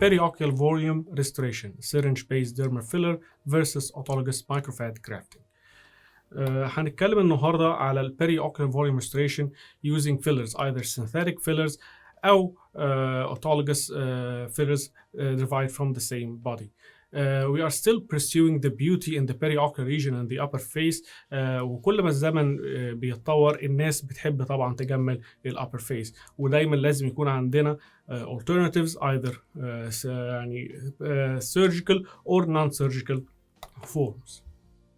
Periocular Volume Restoration syringe-based dermal filler versus autologous microfat grafting. هنتكلم النهارده على ال Periocular Volume Restoration using fillers, either synthetic fillers أو autologous fillers derived from the same body. We are still pursuing the beauty in the periocular region and the upper face. وكل ما الزمن بيتطور الناس بتحب طبعا تجمل ال upper face، ودايما لازم يكون عندنا alternatives either يعني surgical or non-surgical forms.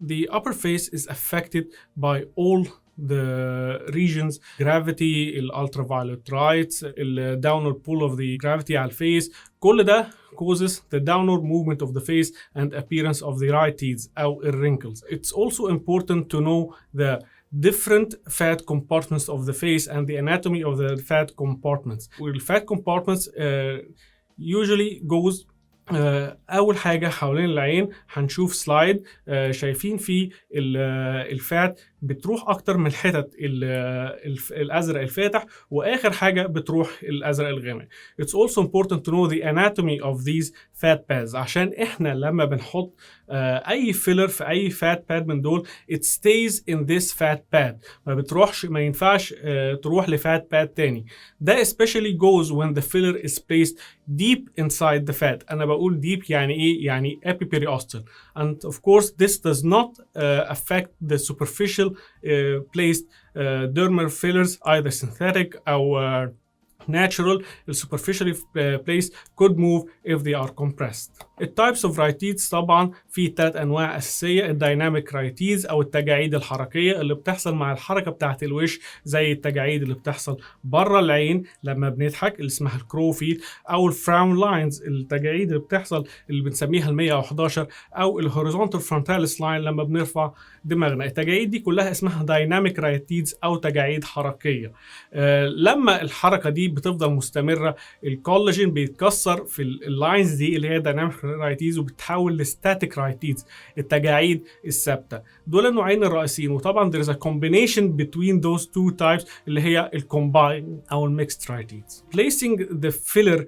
The upper face is affected by all the regions: gravity, ultraviolet lights, the downward pull of the gravity على الفيس. كل ده causes the downward movement of the face and appearance of the rhytids أو wrinkles. It's also important to know the different fat compartments of the face and the anatomy of the fat compartments. The fat compartments usually goes أول حاجة حوالين العين. هنشوف سلايد شايفين فيه الفات بتروح أكتر من الحتت الأزرق الفاتح، وآخر حاجة بتروح الأزرق الغامق. It's also important to know the anatomy of these fat pads، عشان إحنا لما بنحط أي فيلر في أي fat pad من دول it stays in this fat pad، ما بتروحش، ما ينفعش تروح لفات pad تاني. ده especially goes when the filler is placed deep inside the fat. أنا بقول deep يعني إيه؟ يعني epiperiostal. And of course this does not affect the superficial placed dermal fillers, either synthetic or natural. The superficially placed could move if they are compressed. التايبس اوف رايتيدز طبعا في 3 انواع اساسيه: الدايناميك رايتيدز او التجاعيد الحركيه اللي بتحصل مع الحركه بتاعه الوش، زي التجاعيد اللي بتحصل بره العين لما بنضحك اللي اسمها الكروفيد، او الفراون لاينز التجاعيد اللي بتحصل اللي بنسميها ال 111، او الهوريزونتال فرونتاليس لاين لما بنرفع دماغنا. التجاعيد دي كلها اسمها دايناميك رايتيدز او تجاعيد حركيه. لما الحركه دي بتفضل مستمره الكولاجين بيتكسر في اللاينز دي اللي هي دايناميك رايتيدز وبتتحول لستاتيك رايتيدز، التجاعيد الثابته. دول النوعين الرئيسيين، وطبعا there is a combination between those two types اللي هي الكومباين او الميكست رايتيدز. placing the filler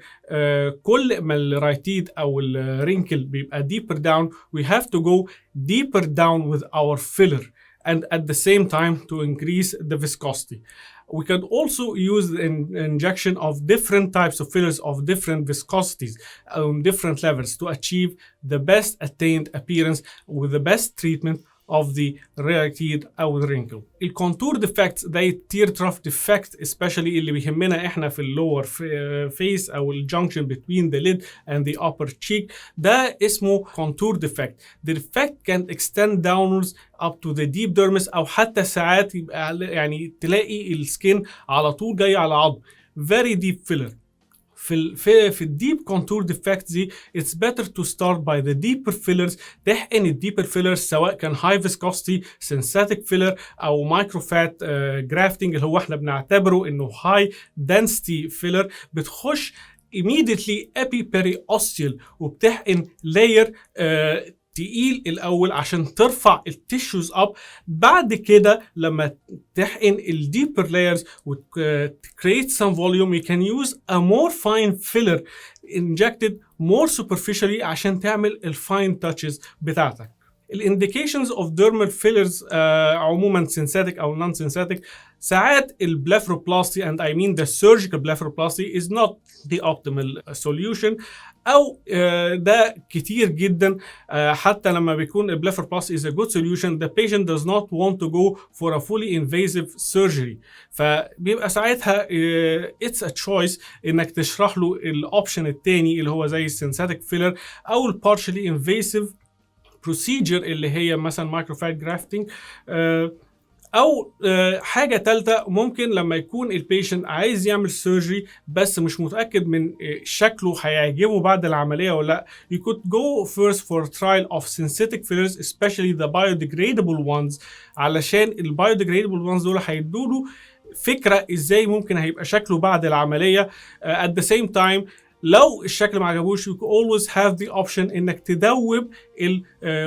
كل ما الرايتيد او الرينكل بيبقى deeper down we have to go deeper down with our filler and at the same time to increase the viscosity. We can also use the injection of different types of fillers of different viscosities on different levels to achieve the best attained appearance with the best treatment of the rhytid أو wrinkle. الكونتور ديفكت زي التير تراف ديفكت especially اللي بيهمنا احنا في اللور فيس او الجنكشن between the lid and the upper cheek، ده اسمه كونتور ديفكت. The defect can extend downwards up to the deep dermis، او حتى ساعات يبقى يعني تلاقي السكين على طول جاي على عظم. very deep filler. في الديب كونتور ديفكت دي it's better to start by the deeper fillers. تحقن الديبر فيلرز سواء كان high viscosity synthetic filler او مايكروفات جرافتنج اللي هو احنا بنعتبره انه high density filler. بتخش immediately epiperiostral وبتحقن layer تقيل الاول عشان ترفع التيشوز اب. بعد كده لما تحقن الديبر لايرز وتكريت some volume you can use a more fine filler injected more superficially عشان تعمل الفاين تاتشز بتاعتك. الانديكيشنز اوف dermal fillers عموما synthetic او non synthetic. ساعات البلافروبلاستي and I mean the surgical blepharoplasty is not the optimal solution، او ده كتير جدا. حتى لما بيكون البلافروبلاستي is a good solution the patient does not want to go for a fully invasive surgery، فبيبقى ساعتها it's a choice انك تشرح له الاوبشن التاني اللي هو زي السينثيتك فيلر او البارشلي انفيسيف procedure اللي هي مثلا مايكروفات جرافتنج. او حاجه ثالثه ممكن لما يكون البيشنت عايز يعمل سيرجري بس مش متاكد من شكله هيعجبه بعد العمليه ولا لا. you could go first for trial of synthetic fillers especially the biodegradable ones، علشان البايوديجريدبل ones دول هيدوله فكره ازاي ممكن هيبقى شكله بعد العمليه. at the same time لو الشكل ما عجبوش you always have the option انك تدوب ال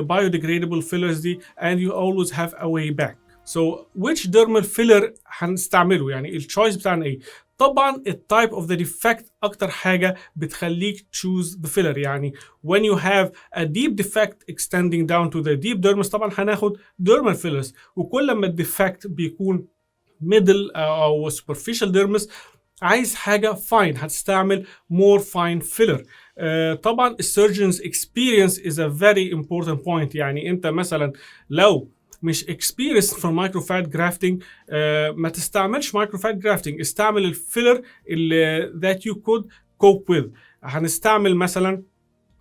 biodegradable fillers دي and you always have a way back. So which dermal filler هنستعمله؟ يعني التشويس بتاعنا ايه؟ طبعا التايب اوف ذا ديفكت اكتر حاجه بتخليك تشوز ذا فيلر. يعني when you have a deep defect extending down to the deep dermis طبعا هناخد dermal fillers، وكل ما الديفكت بيكون middle او superficial dermis عايز حاجه fine هتستعمل more fine filler. طبعا السيرجنز experience is a very important point. يعني انت مثلا لو مش experienced في المايكروفات جرافتنج ما تستعملش مايكروفات جرافتنج، استعمل الفيلر اللي that you could cope with. هنستعمل مثلا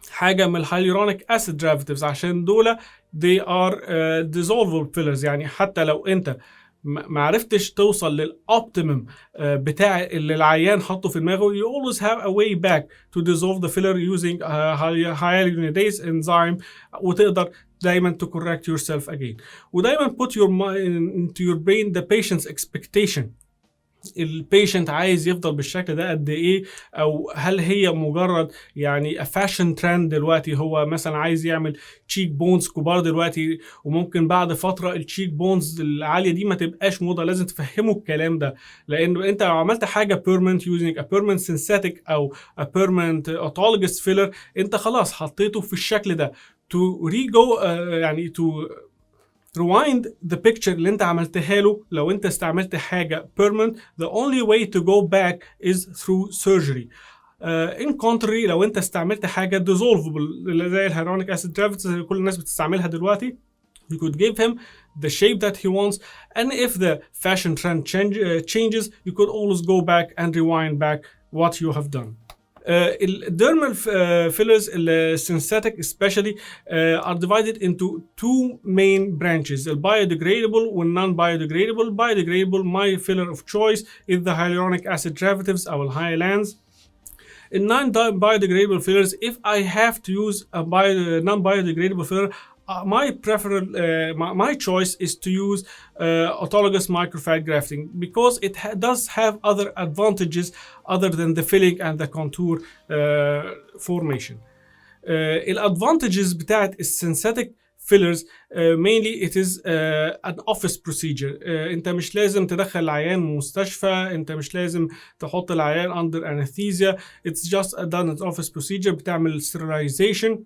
حاجه من الهايلورونيك اسيد derivatives عشان دول they are dissolvable fillers. يعني حتى لو انت ما عرفتش توصل للأوبتيمم بتاع اللي العيان حطه في دماغه، you always have a way back to dissolve the filler using hyaluronidase enzyme، وتقدر دايما to correct yourself again. ودايما put your mind into your brain the patient's expectation. البيشنت عايز يفضل بالشكل ده قد ايه، او هل هي مجرد يعني فاشن ترند دلوقتي، هو مثلا عايز يعمل تشيك بونز كبار دلوقتي وممكن بعد فتره التشيك بونز العاليه دي ما تبقاش موضه. لازم تفهموا الكلام ده، لان انت لو عملت حاجه بيرمنت using a permanent synthetic او a permanent autologous filler انت خلاص حطيته في الشكل ده. to rego يعني to rewind the picture اللي انت عملتها له لو انت استعملت حاجة permanent the only way to go back is through surgery. in contrary لو انت استعملت حاجة dissolvable زي الهيرونيك acid derivatives اللي كل الناس بتستعملها دلوقتي you could give him the shape that he wants, and if the fashion trend changes you could always go back and rewind back what you have done. الديرمال fillers synthetic especially are divided into two main branches, the biodegradable and non-biodegradable. Biodegradable, my filler of choice is the hyaluronic acid derivatives or hyalans. In non-biodegradable fillers, if I have to use a non-biodegradable filler, my choice is to use autologous microfat grafting because it does have other advantages other than the filling and the contour formation. الادفانتجز بتاعت synthetic fillers mainly it is an office procedure. انت مش لازم تدخل العيان مستشفى، انت مش لازم تحط العيان under anesthesia. It's just a done office procedure. بتعمل sterilization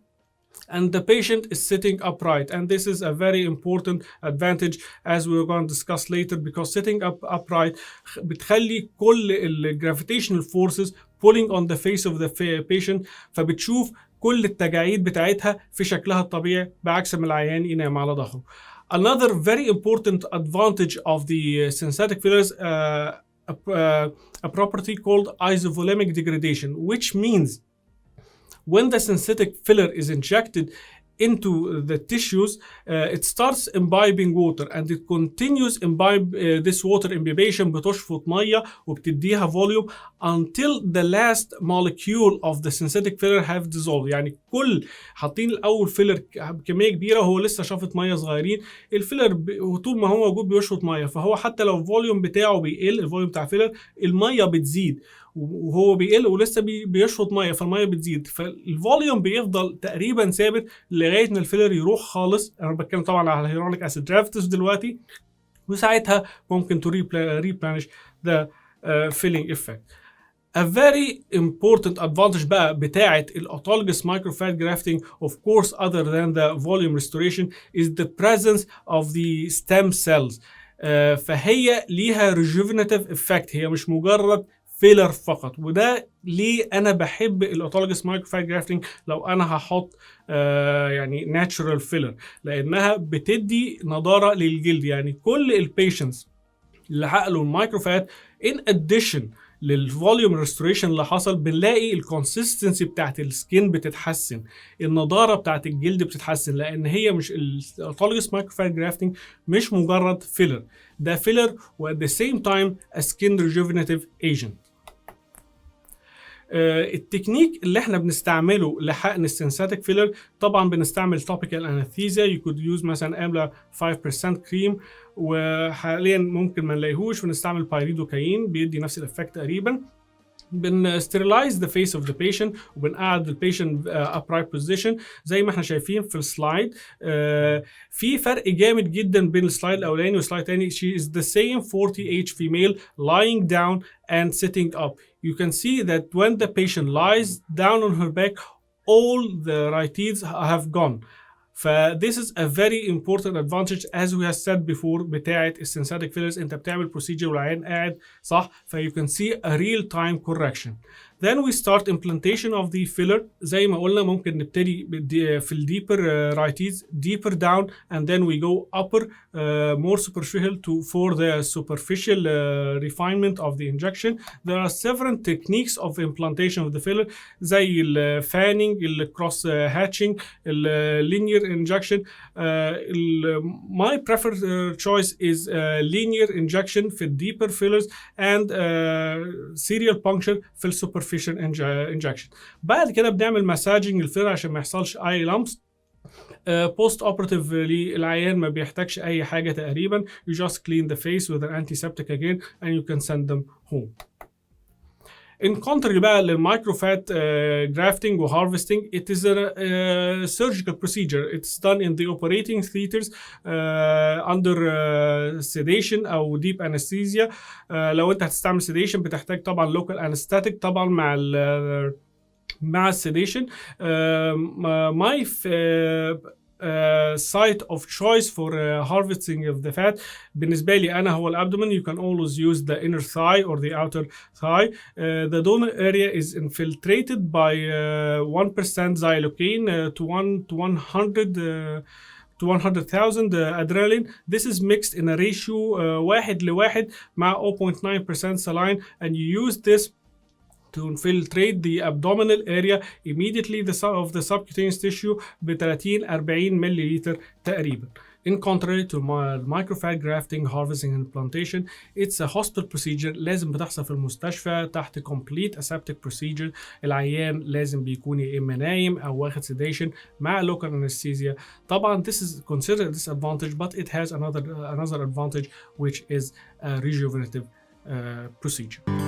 and the patient is sitting upright, and this is a very important advantage as we're going to discuss later, because sitting upright بتخلي كل gravitational forces pulling on the face of the patient، فبتشوف كل التجاعيد بتاعتها في شكلها الطبيعي بعكس ما العيان ينام على ظهره. Another very important advantage of the synthetic fillers a property called isovolumic degradation, which means when the synthetic filler is injected into the tissues, it starts imbibing water and it continues imbibe this water imbibation بتشفط ميه وبتديها volume until the last molecule of the synthetic filler have dissolved. يعني كل حاطين الاول فيلر بكميه كبيره وهو لسه شافط ميه صغيرين، الفيلر طول ما هو موجود بيشفط ميه، فهو حتى لو الفوليوم بتاعه بيقل، الفوليوم بتاع الفيلر الميه بتزيد وهو بيقل ولسه بيشفط ميه فالميه بتزيد، فالفوليوم بيفضل تقريبا ثابت لغايه ما الفيلر يروح خالص. انا بتكلم طبعا على الهيرونيك اسيد درافيتس دلوقتي، وساعتها ممكن to replenish the filling effect. A very important advantage بقى بتاعة الأوتولوجous microfat grafting of course other than the volume restoration is the presence of the stem cells. فهي ليها rejuvenative effect، هي مش مجرد فيلر فقط. وده ليه انا بحب الاوتولوجous مايكروفات جرافتنج لو انا هحط يعني ناتشورال فيلر، لانها بتدي نضاره للجلد. يعني كل البيشنتس اللي حقلوا المايكروفات ان اديشن للفوليوم ريستوريشن اللي حصل بنلاقي الكونسيستنسي بتاعت السكين بتتحسن، النضاره بتاعت الجلد بتتحسن، لان هي مش الاوتولوجous مايكروفات جرافتنج مش مجرد فيلر، ده فيلر و at the same time a skin rejuvenative agent. التكنيك اللي احنا بنستعمله لحقن السينثيتك فيلر طبعا بنستعمل توبيكال انستيزيا. يو كود يوز مثلا املا 5% كريم، وحاليا ممكن ما نلاقيهوش ونستعمل بايريدوكاين بيدي نفس الافكت تقريبا. sterilize the face of the patient وبنقعد البيشنت upright position زي ما احنا شايفين في السلايد. في فرق جامد جدا بين السلايد الاولاني والسلايد الثاني. She is the same 40 age female lying down and sitting up. You can see that when the patient lies down on her back, all the right teeth have gone. This is a very important advantage as we have said before بتاعة synthetic fillers. انت بتعمل procedure والعيان قاعد صح, you can see a real time correction. Then we start implantation of the filler. زي ما قلنا ممكن نبتدي في ال deeper right teeth, deeper down, and then we go upper, more superficial for the superficial refinement of the injection. There are several techniques of implantation of the filler زي ال fanning, ال cross hatching, ال linear injection. My preferred choice is linear injection في ال deeper fillers and serial puncture في ال superficial injection. بعد كده بنعمل مساجنج الفيلر عشان ما يحصلش اي لمس. بوست اوبراتيف للعيان ما بيحتاجش اي حاجه تقريبا. You just clean the face with an antiseptic again and you can send them home. In contrary بقى للمايكروفات grafting و harvesting, it is a surgical procedure. It's done in the operating theaters under sedation أو deep anesthesia. لو أنت هتستعمل sedation بتحتاج طبعا local anesthetic طبعا مع السيديشن. My site of choice for harvesting of the fat بالنسبة لي أنا هو الأبدومن. You can always use the inner thigh or the outer thigh. The donor area is infiltrated by 1% xylocaine to 100,000 adrenaline. This is mixed in a ratio 1:1 مع 0.9% saline, and you use this to infiltrate the abdominal area immediately of the subcutaneous tissue ب 30-40 ملليلتر تقريبا. In contrary to microfat grafting, harvesting and implantation, it's a hospital procedure. لازم بتحصل في المستشفى تحت complete aseptic procedure. العيان لازم بيكون يا إما نايم أو واخد sedation مع local anesthesia. طبعا this is considered a disadvantage, but it has another advantage, which is a rejuvenative procedure.